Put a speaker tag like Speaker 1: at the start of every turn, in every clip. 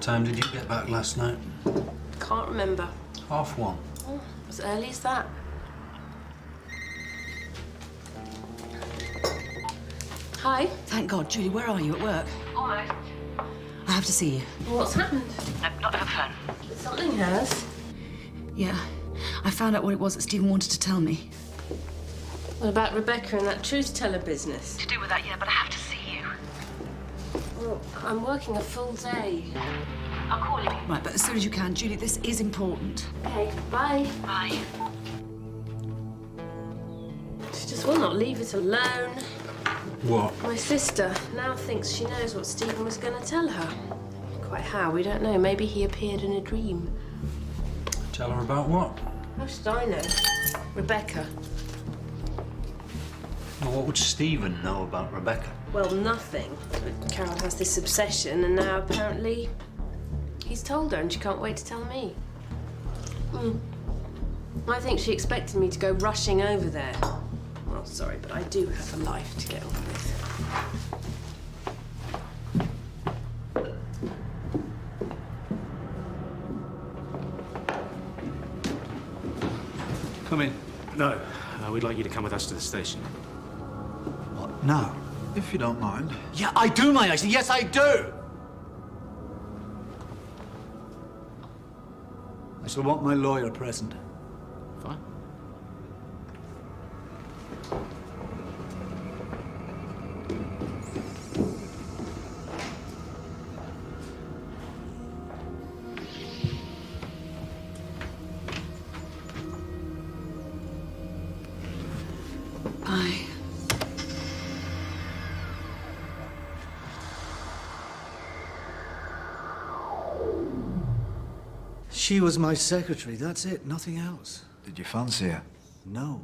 Speaker 1: time did you get back last night?
Speaker 2: Can't remember.
Speaker 1: 1:30.
Speaker 2: Oh, as early as that. Hi.
Speaker 3: Thank God. Julie, where are you? At work?
Speaker 2: Almost.
Speaker 3: I have to see you.
Speaker 2: What's happened?
Speaker 3: No, not her phone.
Speaker 2: Something has.
Speaker 3: Yeah. I found out what it was that Stephen wanted to tell me.
Speaker 2: What about Rebecca and that truth teller business?
Speaker 3: To do with that, yeah, but I have to see you.
Speaker 2: Well, I'm working a full day.
Speaker 3: I'll call you. Right, but as soon as you can, Julie, this is important.
Speaker 2: Okay, bye.
Speaker 3: Bye.
Speaker 2: She just will not leave it alone.
Speaker 1: What?
Speaker 2: My sister now thinks she knows what Stephen was going to tell her. Quite how, we don't know. Maybe he appeared in a dream.
Speaker 1: Tell her about what?
Speaker 2: How should I know? Rebecca.
Speaker 1: Well, what would Stephen know about Rebecca?
Speaker 2: Well, nothing. But Carol has this obsession, and now apparently he's told her, and she can't wait to tell me. I think she expected me to go rushing over there. Well, sorry, but I do have a life to get on with.
Speaker 1: Come in.
Speaker 4: No, we'd like you to come with us to the station.
Speaker 1: What? Now? If you don't mind.
Speaker 4: Yeah, I do mind, actually. Yes, I do!
Speaker 5: I shall want my lawyer present.
Speaker 4: Fine.
Speaker 3: Bye.
Speaker 5: She was my secretary, that's it, nothing else.
Speaker 6: Did you fancy her?
Speaker 5: No.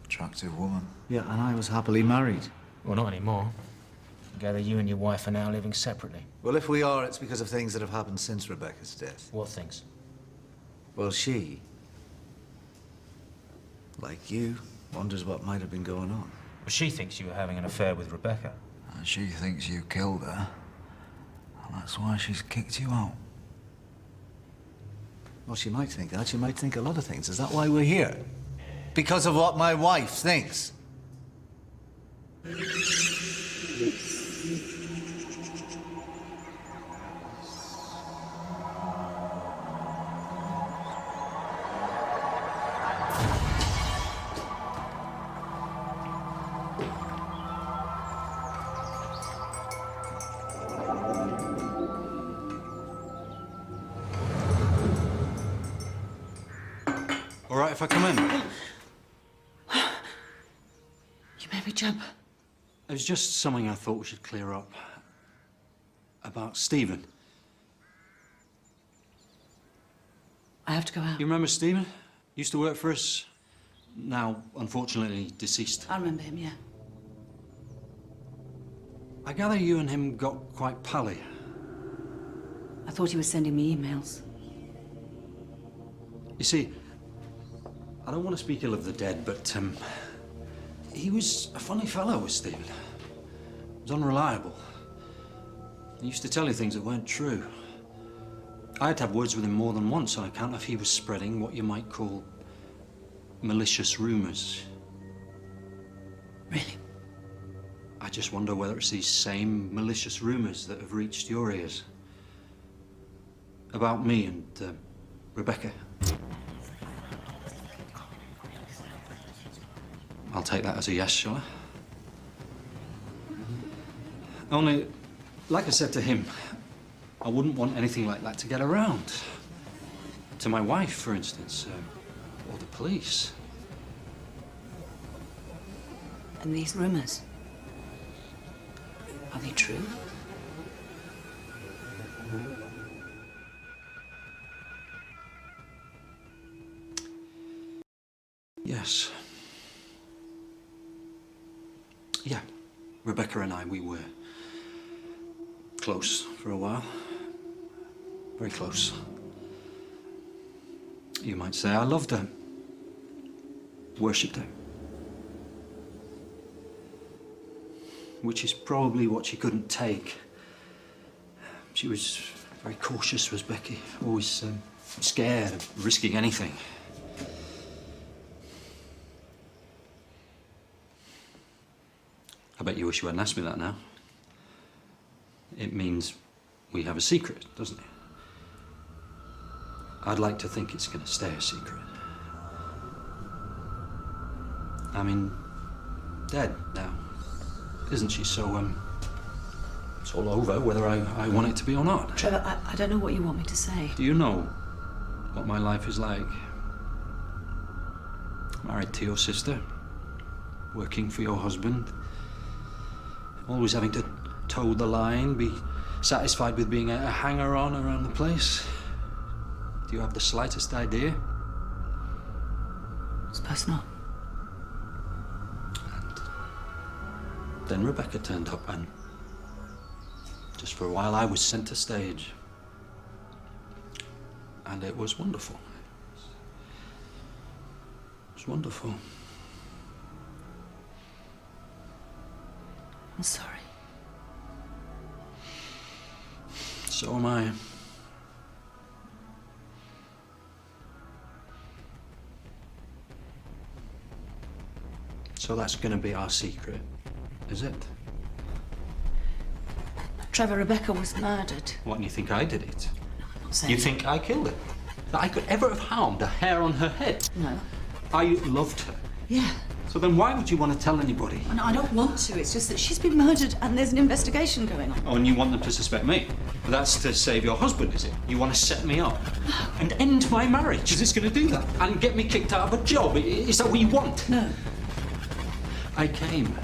Speaker 6: Attractive woman.
Speaker 5: Yeah, and I was happily married.
Speaker 4: Well, not anymore. I gather you and your wife are now living separately.
Speaker 5: Well, if we are, it's because of things that have happened since Rebecca's death.
Speaker 4: What things?
Speaker 5: Well, she, like you, wonders what might have been going on.
Speaker 4: Well, she thinks you were having an affair with Rebecca.
Speaker 6: And she thinks you killed her. And that's why she's kicked you out.
Speaker 5: Well, she might think that. She might think a lot of things. Is that why we're here? Because of what my wife thinks.
Speaker 1: All right if I come in?
Speaker 3: You made me jump.
Speaker 1: It was just something I thought we should clear up. About Stephen.
Speaker 3: I have to go out.
Speaker 1: You remember Stephen? Used to work for us. Now, unfortunately, deceased.
Speaker 3: I remember him, yeah.
Speaker 1: I gather you and him got quite pally.
Speaker 3: I thought he was sending me emails.
Speaker 1: You see, I don't want to speak ill of the dead, but he was a funny fellow, was Stephen. He was unreliable. He used to tell you things that weren't true. I had to have words with him more than once on account of he was spreading what you might call malicious rumors.
Speaker 3: Really?
Speaker 1: I just wonder whether it's these same malicious rumors that have reached your ears. About me and Rebecca. I'll take that as a yes, shall I? Only, like I said to him, I wouldn't want anything like that to get around. To my wife, for instance, or the police.
Speaker 3: And these rumors, are they true?
Speaker 1: Yes. Yeah, Rebecca and I, we were close for a while. Very close. You might say I loved her. Worshipped her. Which is probably what she couldn't take. She was Very cautious was Becky. Always scared of risking anything. I bet you wish you hadn't asked me that now. It means we have a secret, doesn't it? I'd like to think it's going to stay a secret. I mean, dead now, isn't she? So, it's all over whether I want it to be or not.
Speaker 3: Trevor, I don't know what you want me to say.
Speaker 1: Do you know what my life is like? Married to your sister, working for your husband, always having to toe the line, be satisfied with being a hanger-on around the place. Do you have the slightest idea?
Speaker 3: I suppose not.
Speaker 1: And then Rebecca turned up, and just for a while I was centre stage. And it was wonderful. It was wonderful.
Speaker 3: I'm sorry.
Speaker 1: So am I. So that's gonna be our secret, is it?
Speaker 3: Trevor, Rebecca was murdered.
Speaker 1: What, and you think I did it?
Speaker 3: I'm not saying...
Speaker 1: You think I killed her? That I could ever have harmed a hair on her head?
Speaker 3: No.
Speaker 1: I loved her.
Speaker 3: Yeah.
Speaker 1: So then why would you want to tell anybody?
Speaker 3: No, I don't want to. It's just that she's been murdered and there's an investigation going on.
Speaker 1: Oh, and you want them to suspect me? That's to save your husband, is it? You want to set me up and end my marriage? Is this going to do that? And get me kicked out of a job? Is that what you want?
Speaker 3: No.
Speaker 1: I came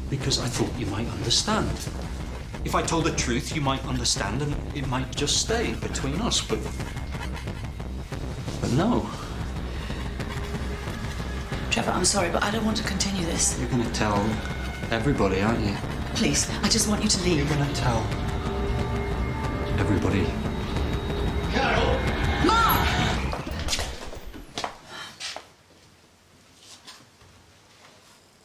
Speaker 1: because I thought you might understand. If I told the truth, you might understand and it might just stay between us, but no.
Speaker 3: Trevor, I'm sorry, but I don't want to continue this.
Speaker 1: You're going to tell everybody, aren't you?
Speaker 3: Please, I just want you to leave.
Speaker 1: You're going to tell everybody.
Speaker 3: Carol! Mark!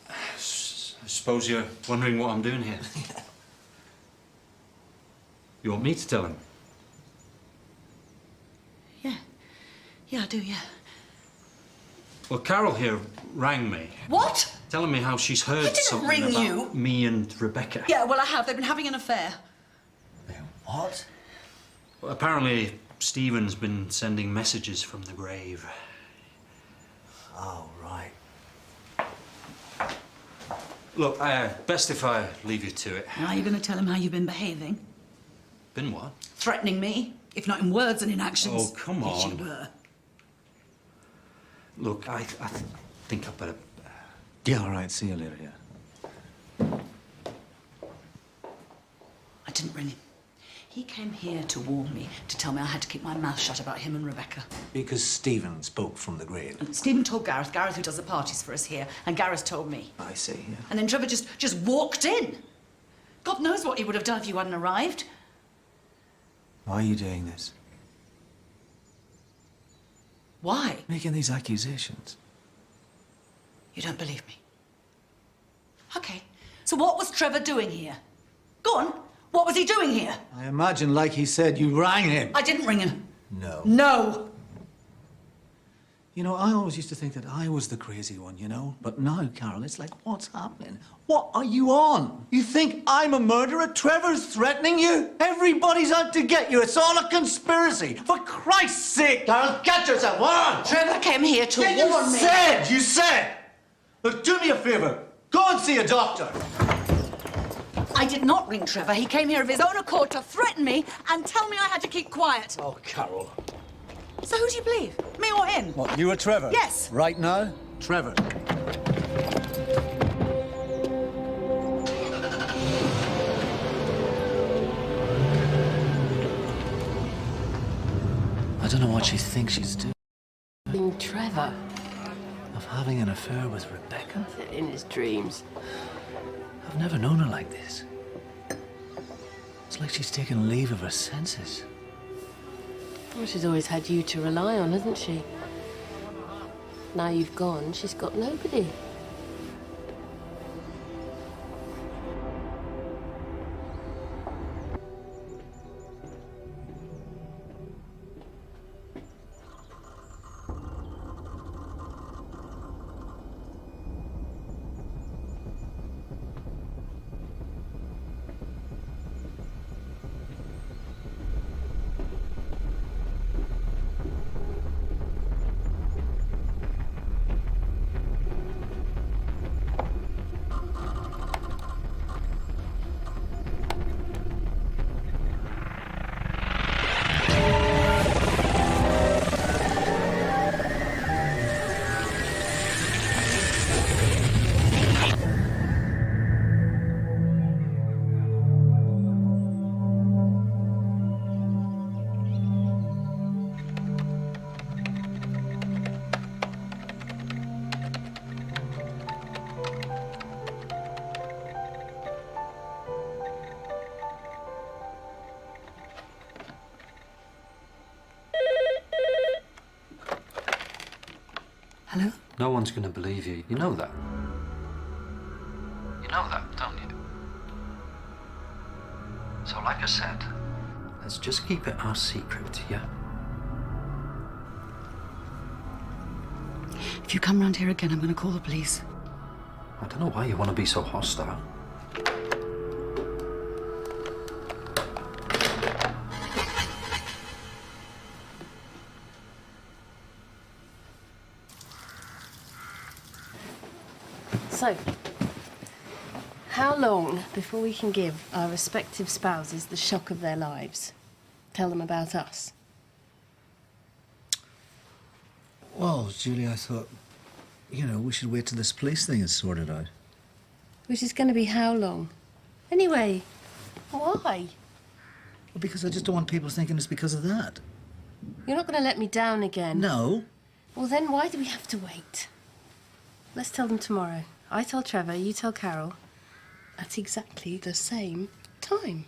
Speaker 1: I suppose you're wondering what I'm doing here. You want me to tell him?
Speaker 3: Yeah. Yeah, I do, yeah.
Speaker 1: Well, Carol here rang me.
Speaker 3: What?
Speaker 1: Telling me how she's heard
Speaker 3: didn't
Speaker 1: something
Speaker 3: ring
Speaker 1: about
Speaker 3: you.
Speaker 1: me and Rebecca.
Speaker 3: Yeah, well, I have. They've been having an affair.
Speaker 5: What?
Speaker 1: Well, apparently, Stephen's been sending messages from the grave.
Speaker 5: Oh, right.
Speaker 1: Look, best if I leave you to it.
Speaker 3: Now, are you going to tell him how you've been behaving?
Speaker 1: Been what?
Speaker 3: Threatening me, if not in words and in actions.
Speaker 1: Oh, come
Speaker 3: Yes,
Speaker 1: on.
Speaker 3: you were.
Speaker 1: Look, I think I better...
Speaker 5: Yeah, all right. See you later, yeah.
Speaker 3: I didn't ring him. He came here to warn me, to tell me I had to keep my mouth shut about him and Rebecca.
Speaker 5: Because Stephen spoke from the grave.
Speaker 3: And Stephen told Gareth, Gareth who does the parties for us here, and Gareth told me.
Speaker 5: I see, yeah.
Speaker 3: And then Trevor just walked in. God knows what he would have done if you hadn't arrived.
Speaker 5: Why are you doing this?
Speaker 3: Why?
Speaker 5: Making these accusations.
Speaker 3: You don't believe me? Okay, so what was Trevor doing here? Go on, what was he doing here?
Speaker 5: I imagine, like he said, you rang him.
Speaker 3: I didn't ring him.
Speaker 5: No.
Speaker 3: No!
Speaker 5: You know, I always used to think that I was the crazy one, you know? But now, Carol, it's like, what's happening? What are you on? You think I'm a murderer? Trevor's threatening you? Everybody's out to get you. It's all a conspiracy. For Christ's sake, Carol, get yourself on!
Speaker 3: Trevor came here to
Speaker 5: Yeah,
Speaker 3: warn me.
Speaker 5: You said! Look, do me a favor. Go and see a doctor.
Speaker 3: I did not ring Trevor. He came here of his own accord to threaten me and tell me I had to keep quiet.
Speaker 5: Oh, Carol.
Speaker 3: So who do you believe? Me or him?
Speaker 5: What, you or Trevor?
Speaker 3: Yes.
Speaker 5: Right now? Trevor. I don't know what she thinks she's doing.
Speaker 2: Trevor.
Speaker 5: Of having an affair with Rebecca.
Speaker 2: In his dreams.
Speaker 5: I've never known her like this. It's like she's taken leave of her senses.
Speaker 2: Well, she's always had you to rely on, hasn't she? Now you've gone, she's got nobody.
Speaker 3: Hello?
Speaker 1: No one's going to believe you. You know that. You know that, don't you? So, like I said, let's just keep it our secret, yeah?
Speaker 3: If you come round here again, I'm going to call the police.
Speaker 1: I don't know why you want to be so hostile.
Speaker 2: So, how long before we can give our respective spouses the shock of their lives? Tell them about us.
Speaker 5: Well, Julie, I thought, you know, we should wait till this police thing is sorted out.
Speaker 2: Which is going to be how long? Anyway, why?
Speaker 5: Well, because I just don't want people thinking it's because of that.
Speaker 2: You're not going to let me down again.
Speaker 5: No.
Speaker 2: Well, then why do we have to wait? Let's tell them tomorrow. I tell Trevor, you tell Carol, at exactly the same time.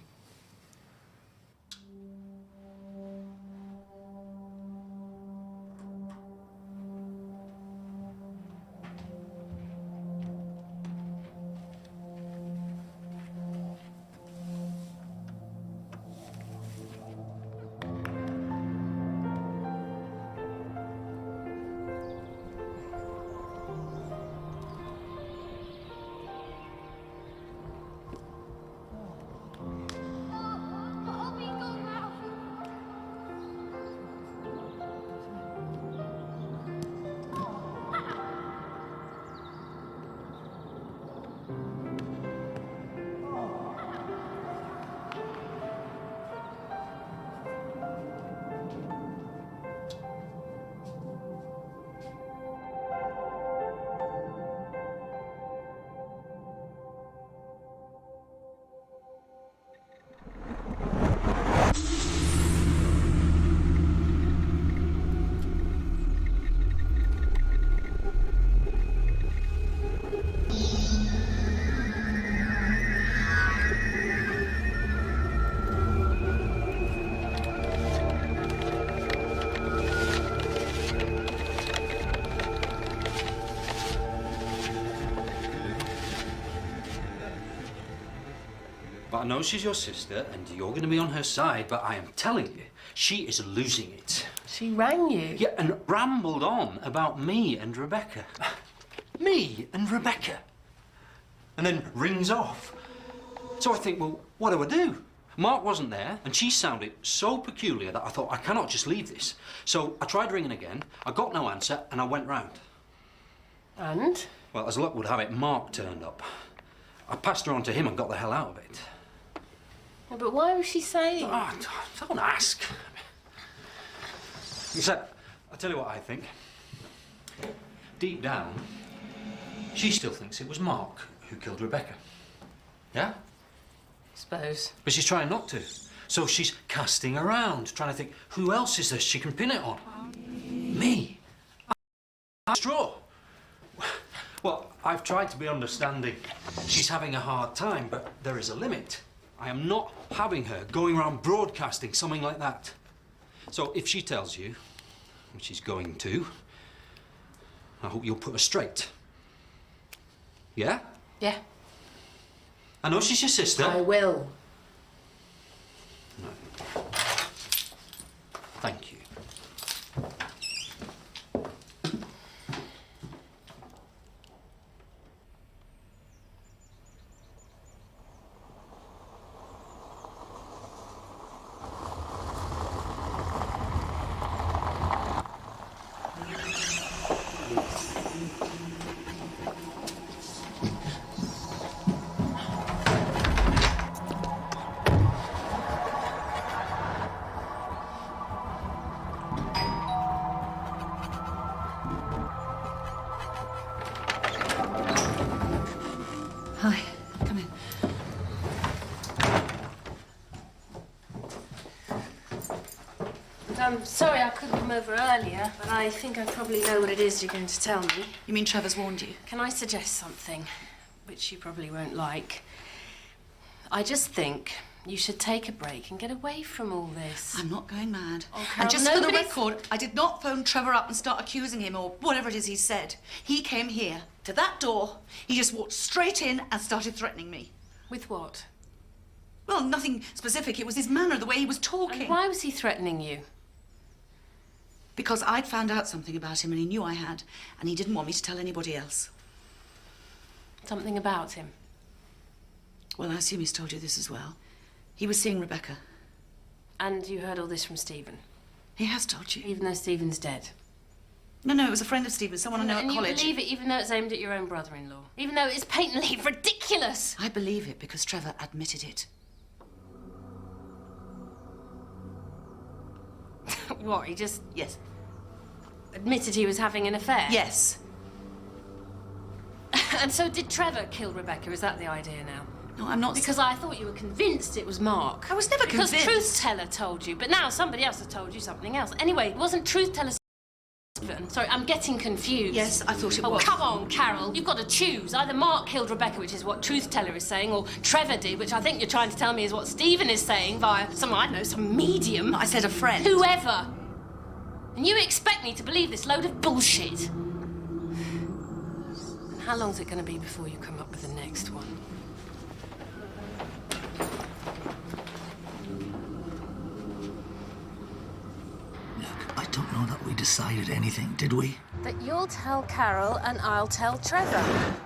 Speaker 1: But I know she's your sister, and you're going to be on her side, but I am telling you, she is losing it.
Speaker 2: She rang you?
Speaker 1: Yeah, and rambled on about me and Rebecca. Me and Rebecca. And then rings off. So I think, well, what do I do? Mark wasn't there, and she sounded so peculiar that I thought, I cannot just leave this. So I tried ringing again, I got no answer, and I went round.
Speaker 2: And?
Speaker 1: Well, as luck would have it, Mark turned up. I passed her on to him and got the hell out of it.
Speaker 2: Yeah, but why was she saying?
Speaker 1: Oh, don't ask. Except, I'll tell you what I think. Deep down, she still thinks it was Mark who killed Rebecca. Yeah?
Speaker 2: Suppose.
Speaker 1: But she's trying not to. So she's casting around, trying to think, who else is this she can pin it on? Me. I'm straw. Well, I've tried to be understanding. She's having a hard time, but there is a limit. I am not having her going around broadcasting something like that. So if she tells you, which she's going to, I hope you'll put her straight. Yeah?
Speaker 2: Yeah.
Speaker 1: I know she's your sister.
Speaker 2: I will.
Speaker 1: No. Thank you.
Speaker 3: Hi, come in.
Speaker 2: I'm sorry I couldn't come over earlier, but I think I probably know what it is you're going to tell me.
Speaker 3: You mean Trevor's warned you?
Speaker 2: Can I suggest something, which you probably won't like? I just think You should take a break and get away from all this.
Speaker 3: I'm not going mad.
Speaker 2: Oh,
Speaker 3: and
Speaker 2: Carol,
Speaker 3: just for the
Speaker 2: nobody's-
Speaker 3: record, I did not phone Trevor up and start accusing him or whatever it is he said. He came here, to that door. He just walked straight in and started threatening me.
Speaker 2: With what?
Speaker 3: Well, nothing specific. It was his manner, the way he was talking.
Speaker 2: And why was he threatening you?
Speaker 3: Because I'd found out something about him and he knew I had, and he didn't want me to tell anybody else.
Speaker 2: Something about him?
Speaker 3: Well, I assume he's told you this as well. He was seeing Rebecca.
Speaker 2: And you heard all this from Stephen?
Speaker 3: He has told you.
Speaker 2: Even though Stephen's dead?
Speaker 3: No, it was a friend of Stephen's, someone I know at college.
Speaker 2: And you believe it even though it's aimed at your own brother-in-law? Even though it's patently ridiculous?
Speaker 3: I believe it because Trevor admitted it.
Speaker 2: What, he just
Speaker 3: Yes.
Speaker 2: admitted he was having an affair?
Speaker 3: Yes.
Speaker 2: And so did Trevor kill Rebecca? Is that the idea now?
Speaker 3: No, I'm not...
Speaker 2: Because I thought you were convinced it was Mark.
Speaker 3: I was never
Speaker 2: because
Speaker 3: convinced.
Speaker 2: Truth Teller told you, but now somebody else has told you something else. Anyway, wasn't Truth Teller... Sorry, I'm getting confused.
Speaker 3: Yes, I thought it was.
Speaker 2: Oh, come on, Carol. You've got to choose. Either Mark killed Rebecca, which is what Truth Teller is saying, or Trevor did, which I think you're trying to tell me is what Stephen is saying via some, I don't know, some medium.
Speaker 3: I said a friend.
Speaker 2: Whoever. And you expect me to believe this load of bullshit? And how long's it going to be before you come up with the next one?
Speaker 5: Look, I don't know that we decided anything, did we?
Speaker 2: That you'll tell Carol and I'll tell Trevor.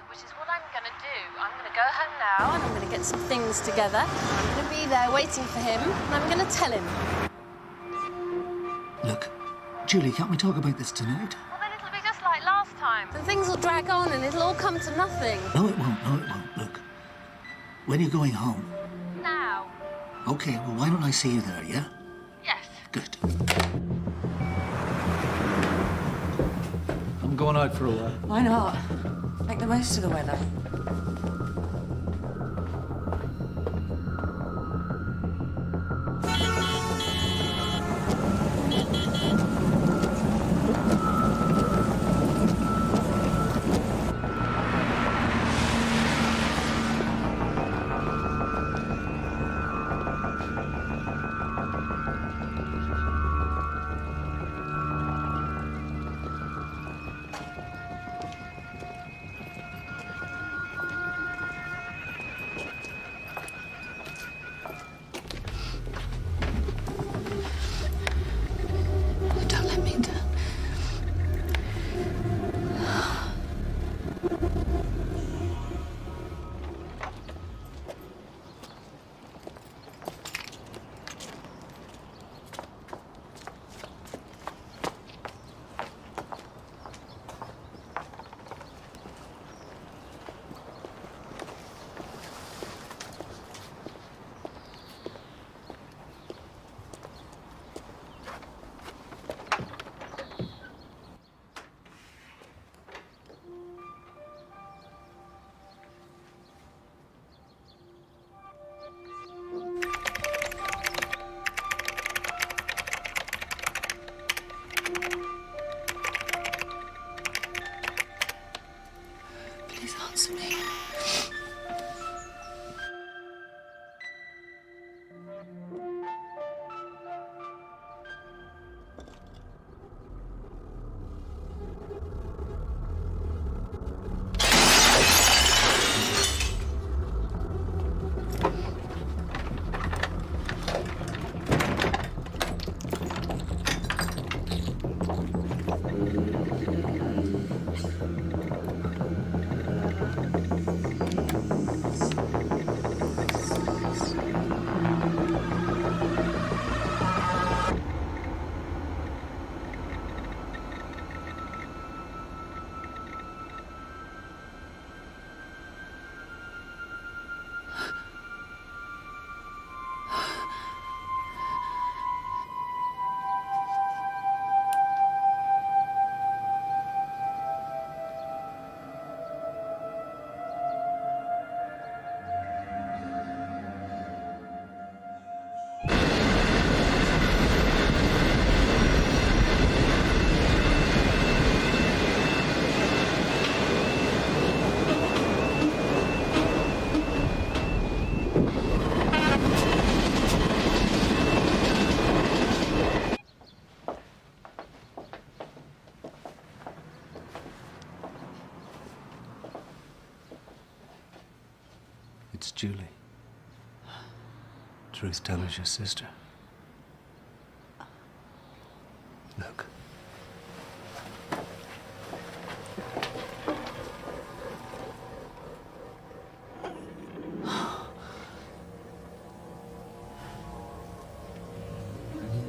Speaker 2: Which is what I'm going to do. I'm going to go home now and I'm going to get some things together. I'm going to be there waiting for him and I'm going to tell him.
Speaker 5: Look, Julie, can't we talk about this tonight?
Speaker 2: Well, then it'll be just like last time. And things will drag on and it'll all come to nothing.
Speaker 5: No, it won't. No, it won't. Look, when are you going home?
Speaker 2: Now.
Speaker 5: Okay, well, why don't I see you there, yeah?
Speaker 2: Yes.
Speaker 5: Good. I'm going out for a while.
Speaker 3: Why not? Make the most of the weather. Don't let me down. Please answer me.
Speaker 5: It's Julie. Truth teller's your sister. Look.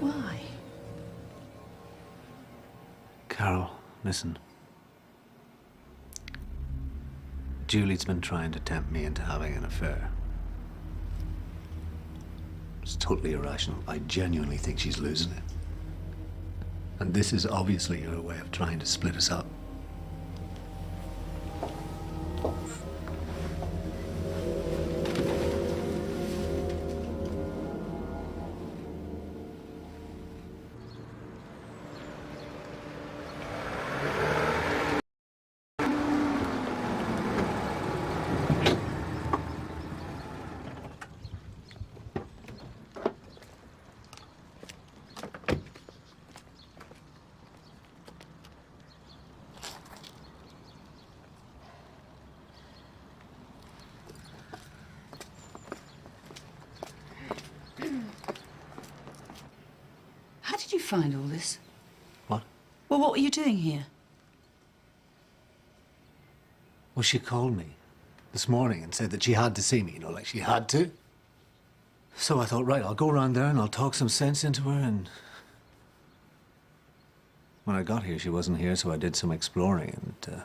Speaker 3: Why?
Speaker 5: Carol, listen. Julie's been trying to tempt me into having an affair. It's totally irrational. I genuinely think she's losing it. And this is obviously her way of trying to split us up.
Speaker 3: How did you find all this?
Speaker 5: What?
Speaker 3: Well, what were you doing here?
Speaker 5: Well, she called me this morning and said that she had to see me, you know, like she had to. So I thought, right, I'll go around there and I'll talk some sense into her, and when I got here, she wasn't here, so I did some exploring and,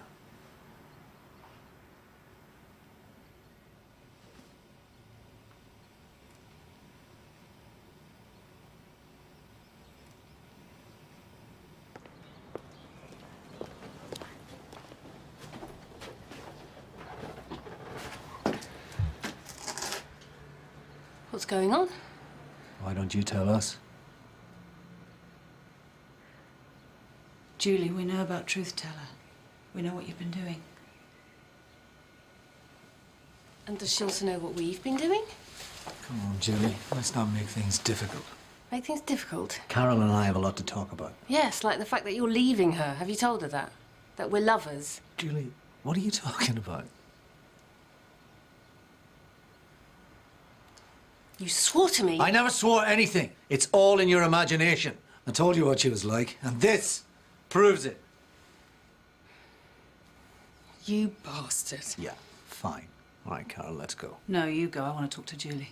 Speaker 2: What's going on?
Speaker 5: why don't you tell us?
Speaker 3: Julie, we know about Truth Teller. We know what you've been doing.
Speaker 2: And does she also know what we've been doing?
Speaker 5: Come on, Julie, let's not make things difficult.
Speaker 2: Make things difficult?
Speaker 5: Carol and I have a lot to talk about.
Speaker 2: Yes, like the fact that you're leaving her. Have you told her that? That we're lovers?
Speaker 5: Julie, what are you talking about?
Speaker 2: You swore to me.
Speaker 5: I never swore anything. It's all in your imagination. I told you what she was like, and this proves it.
Speaker 2: You bastard.
Speaker 5: Yeah, fine. All right, Carol, let's go.
Speaker 3: No, you go. I want to talk to Julie.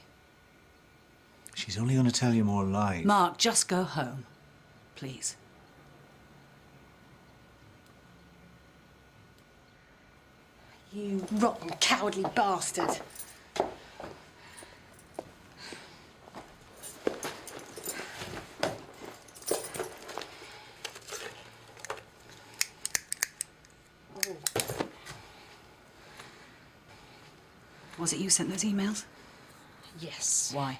Speaker 5: She's only going to tell you more lies.
Speaker 3: Mark, just go home. Please.
Speaker 2: You rotten, cowardly bastard.
Speaker 3: Was it you sent those emails?
Speaker 2: Yes.
Speaker 3: Why?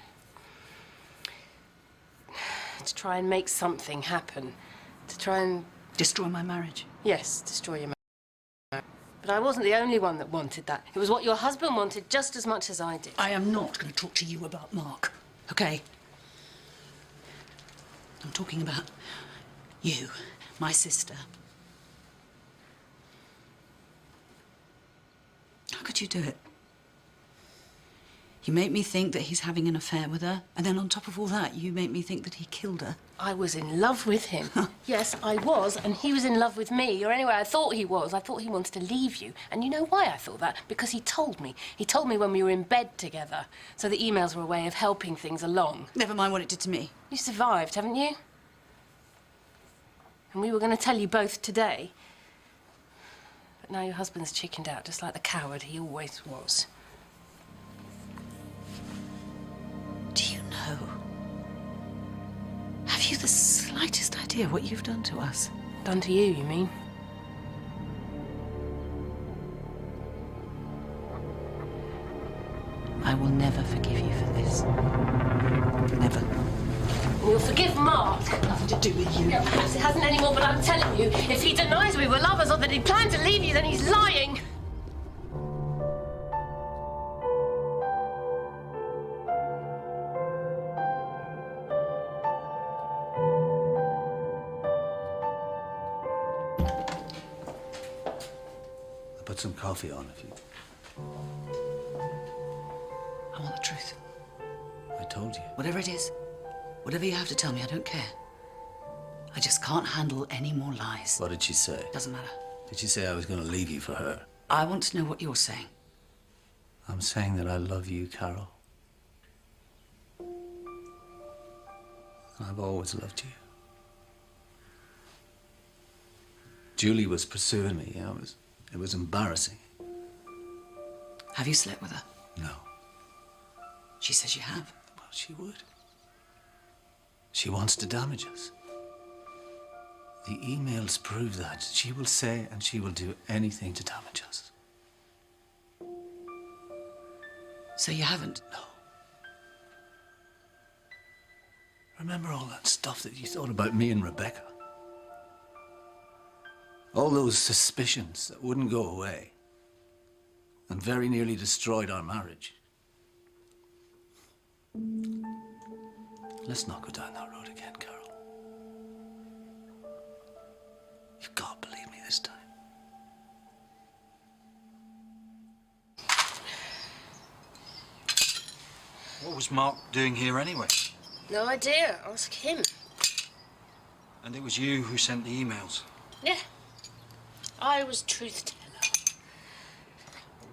Speaker 2: To try and make something happen. To try and...
Speaker 3: Destroy my marriage.
Speaker 2: Yes, destroy your marriage. But I wasn't the only one that wanted that. It was what your husband wanted just as much as I did.
Speaker 3: I am not going to talk to you about Mark, okay? I'm talking about you, my sister. How could you do it? You make me think that he's having an affair with her, and then on top of all that, you make me think that he killed her.
Speaker 2: I was in love with him. Yes, I was, and he was in love with me. Or anyway, I thought he was. I thought he wanted to leave you. And you know why I thought that? Because he told me. He told me when we were in bed together. So the emails were a way of helping things along.
Speaker 3: Never mind what it did to me.
Speaker 2: You survived, haven't you? And we were going to tell you both today. But now your husband's chickened out, just like the coward he always was.
Speaker 3: Do you know? Have you the slightest idea what you've done to us?
Speaker 2: Done to you, you mean?
Speaker 3: I will never forgive you for this. Never.
Speaker 2: You'll forgive Mark.
Speaker 3: Nothing to do with you.
Speaker 2: Yeah, perhaps it hasn't anymore, but I'm telling you, if he denies we were lovers or that he planned to leave you, then he's lying.
Speaker 5: I'll put some coffee on if you...
Speaker 3: want the truth.
Speaker 5: I told you.
Speaker 3: Whatever it is, whatever you have to tell me, I don't care. I just can't handle any more lies.
Speaker 5: What did she say?
Speaker 3: Doesn't matter.
Speaker 5: Did she say I was going to leave you for her?
Speaker 3: I want to know what you're saying.
Speaker 5: I'm saying that I love you, Carol. I've always loved you. Julie was pursuing me. It was embarrassing.
Speaker 3: Have you slept with her?
Speaker 5: No.
Speaker 3: She says you have.
Speaker 5: Well, she would. She wants to damage us. The emails prove that. She will say and she will do anything to damage us.
Speaker 3: So you haven't?
Speaker 5: No. Remember all that stuff that you thought about me and Rebecca? All those suspicions that wouldn't go away and very nearly destroyed our marriage. Let's not go down that road again, Carol. You've got to believe me this time.
Speaker 1: What was Mark doing here anyway?
Speaker 2: No idea. Ask him.
Speaker 1: And it was you who sent the emails.
Speaker 2: Yeah. I was truth teller.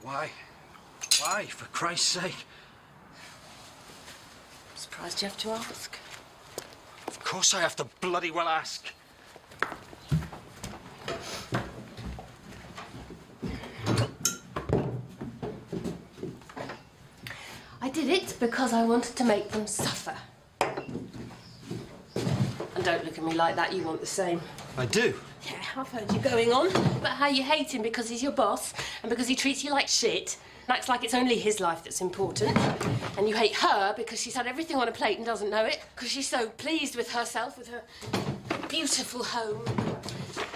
Speaker 1: Why? Why, for Christ's sake?
Speaker 2: I'm surprised you have to ask.
Speaker 1: Of course I have to bloody well ask.
Speaker 2: I did it because I wanted to make them suffer. And don't look at me like that, you want the same.
Speaker 1: I do.
Speaker 2: Yeah, I've heard you going on about how you hate him because he's your boss and because he treats you like shit and acts like it's only his life that's important. And you hate her because she's had everything on a plate and doesn't know it, because she's so pleased with herself, with her beautiful home,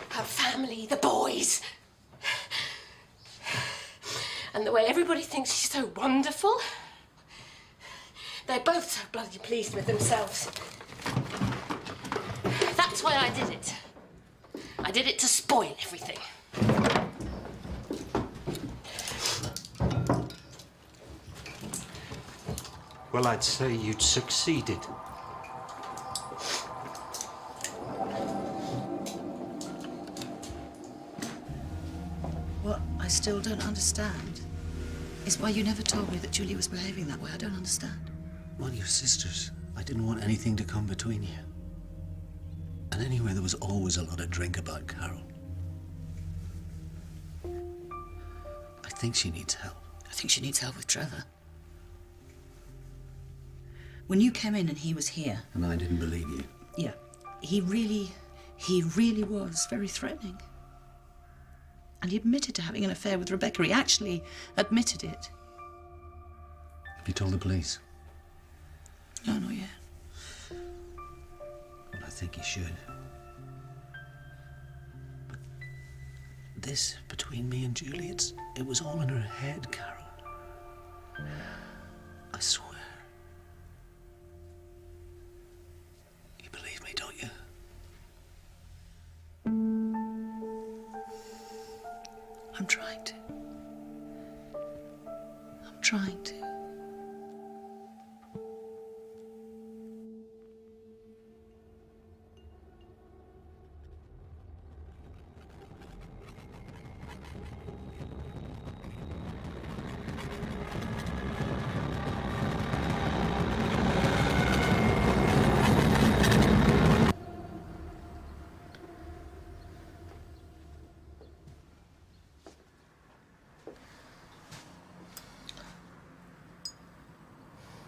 Speaker 2: her family, the boys. And the way everybody thinks she's so wonderful. They're both so bloody pleased with themselves. That's why I did it. I did it to spoil everything.
Speaker 1: Well, I'd say you'd succeeded.
Speaker 3: What I still don't understand is why you never told me that Julie was behaving that way. I don't understand.
Speaker 5: Well, you're sisters. I didn't want anything to come between you. And anyway, there was always a lot of drink about Carol. I think she needs help.
Speaker 3: I think she needs help with Trevor. When you came in and he was here...
Speaker 5: And I didn't believe you.
Speaker 3: Yeah. He really was very threatening. And he admitted to having an affair with Rebecca. He actually admitted it.
Speaker 5: Have you told the police?
Speaker 3: No, not yet.
Speaker 5: Well, I think you should. But this, between me and Julie, it was all in her head, Carol. I swear. You believe me, don't you?
Speaker 3: I'm trying to. I'm trying to.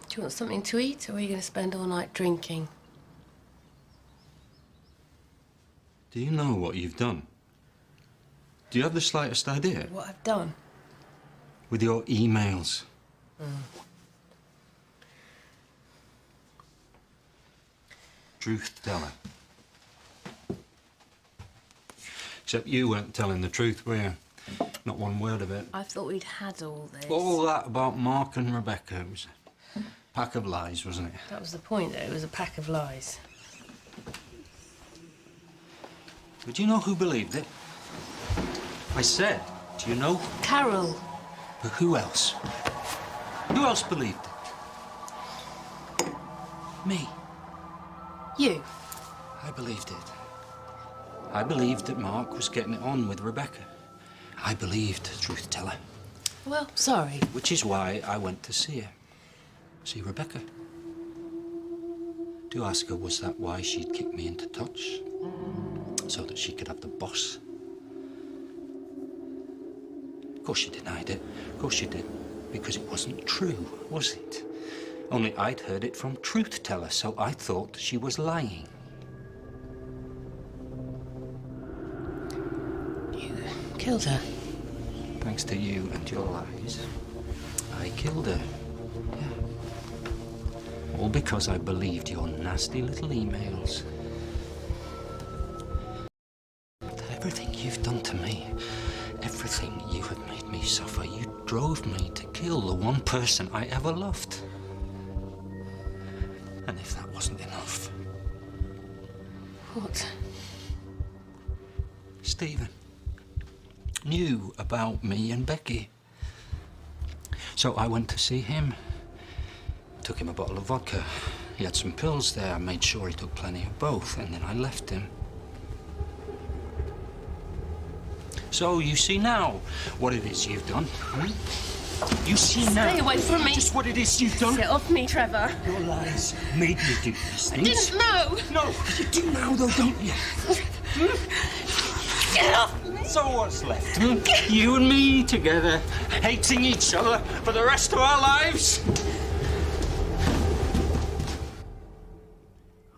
Speaker 2: Do you want something to eat, or are you going to spend all night drinking?
Speaker 1: Do you know what you've done? Do you have the slightest idea?
Speaker 2: What I've done?
Speaker 1: With your emails. Truth teller. Except you weren't telling the truth, were you? Not one word of it.
Speaker 2: I thought we'd had all this.
Speaker 1: All that about Mark and Rebecca, it was a pack of lies, wasn't it?
Speaker 2: That was the point, though. It was a pack of lies.
Speaker 1: But do you know who believed it? I said, do you know?
Speaker 2: Carol.
Speaker 1: But who else? Who else believed it? Me.
Speaker 2: You.
Speaker 1: I believed it. I believed that Mark was getting it on with Rebecca. I believed truth teller.
Speaker 2: Well, sorry.
Speaker 1: Which is why I went to see her. See Rebecca. To ask her, was that why she'd kicked me into touch? So that she could have the boss? Of course she denied it. Of course she did. Because it wasn't true, was it? Only I'd heard it from truth teller, so I thought she was lying.
Speaker 2: You killed her.
Speaker 1: Thanks to you and your lies, I killed her. Yeah. All because I believed your nasty little emails. Everything you've done to me, everything you have made me suffer, you drove me to kill the one person I ever loved. And if that wasn't enough...
Speaker 2: What?
Speaker 1: Stephen knew about me and Becky. So I went to see him. Took him a bottle of vodka. He had some pills there. I made sure he took plenty of both, and then I left him. So you see now what it is you've done. You see now.
Speaker 2: Stay away from me.
Speaker 1: Just what it is you've done.
Speaker 2: Get off me, Trevor.
Speaker 1: Your lies made me do these
Speaker 2: I
Speaker 1: things.
Speaker 2: didn't know.
Speaker 1: No, you do now, though, don't you?
Speaker 2: Get off me.
Speaker 1: So what's left? You and me together, hating each other for the rest of our lives?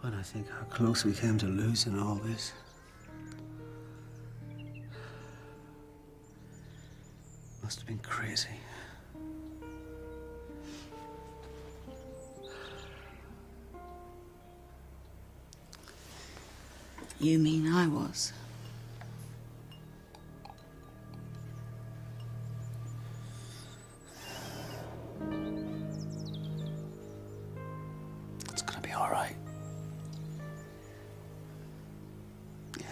Speaker 7: When I think how close we came to losing all this. Must have been crazy.
Speaker 3: You mean I was?
Speaker 7: It's gonna be all right. Yeah.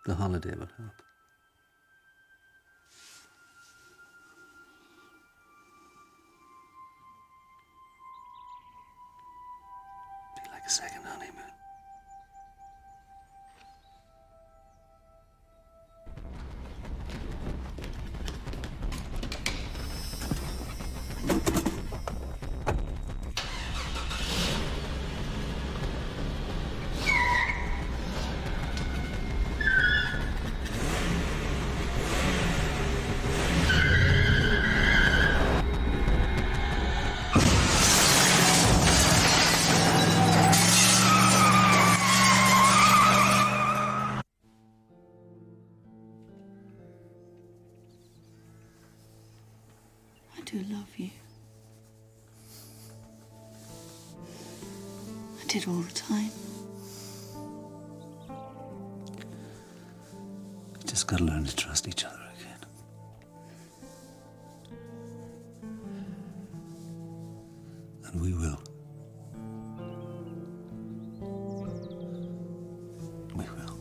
Speaker 7: The holiday will help. Be like a second honeymoon.
Speaker 3: I do love you. I did all the time.
Speaker 7: Just gotta learn to trust each other again. And we will. We will.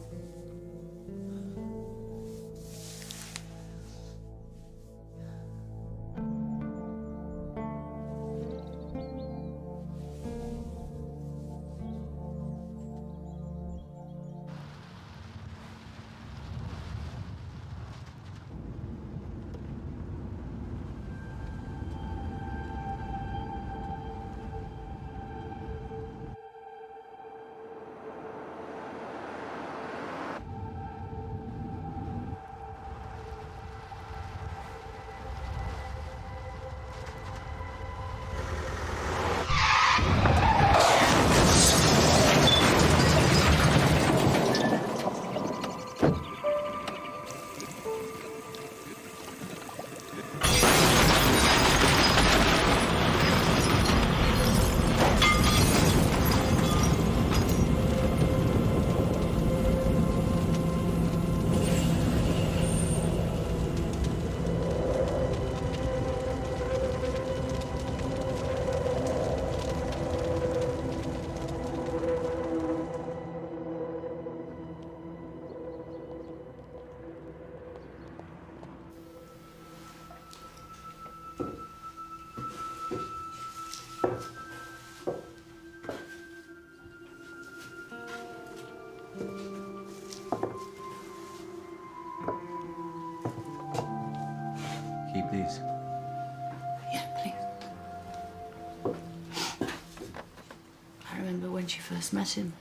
Speaker 3: first met him.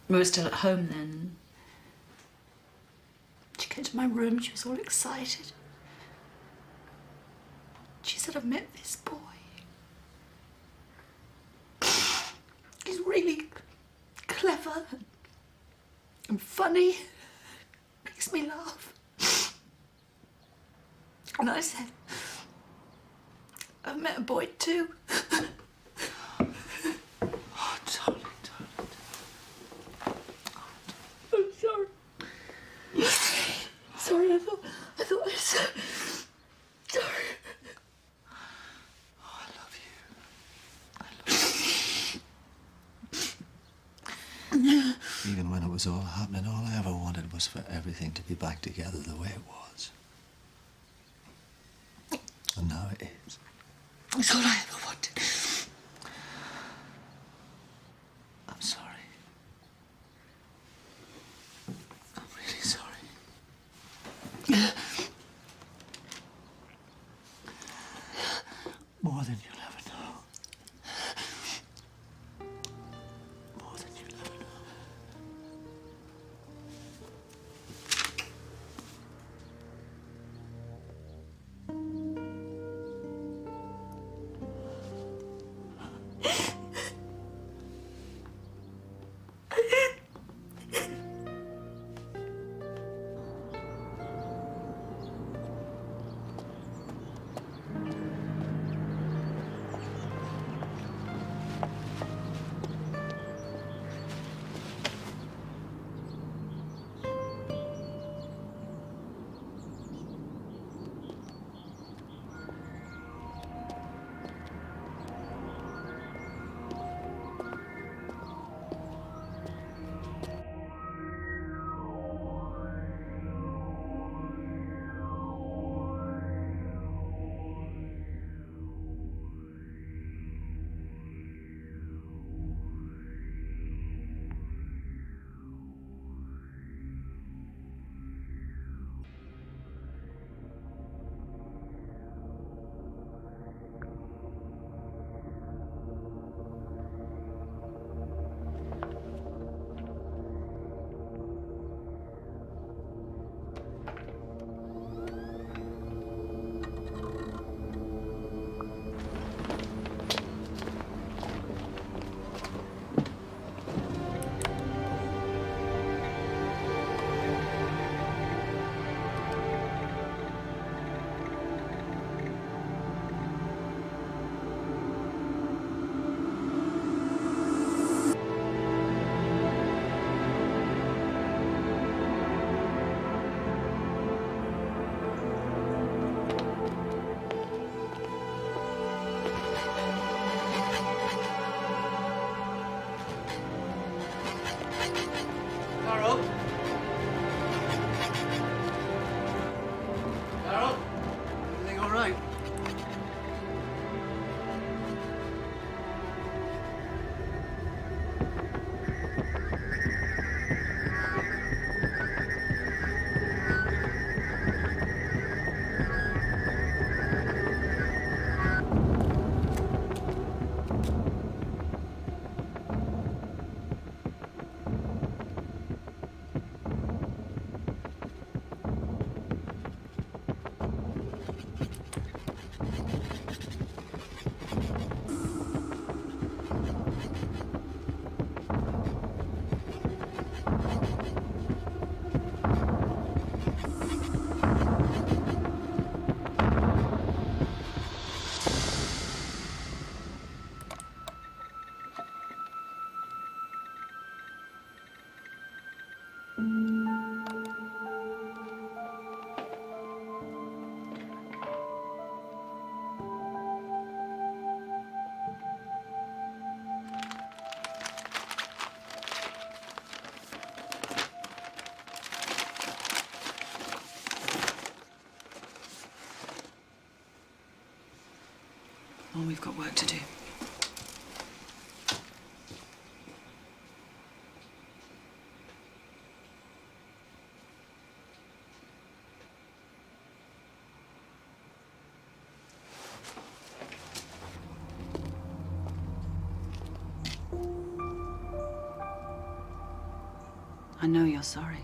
Speaker 3: We were still at home then. She came to my room, she was all excited. She said, I've met this boy. He's really clever and funny. Makes me laugh. And I said, I've met a boy too.
Speaker 5: Oh, darling, darling.
Speaker 3: I'm sorry. Sorry, I thought I was so sorry.
Speaker 5: Oh, I love you. Even when it was all happening, all I ever wanted was for everything to be back together the way it was. And now it is.
Speaker 3: That's all I ever wanted.
Speaker 5: I'm sorry. I'm really sorry. More than you'll ever know. More than you'll ever know.
Speaker 1: Carol? Carol? Everything all right?
Speaker 3: Oh, we've got work to do. I know you're sorry.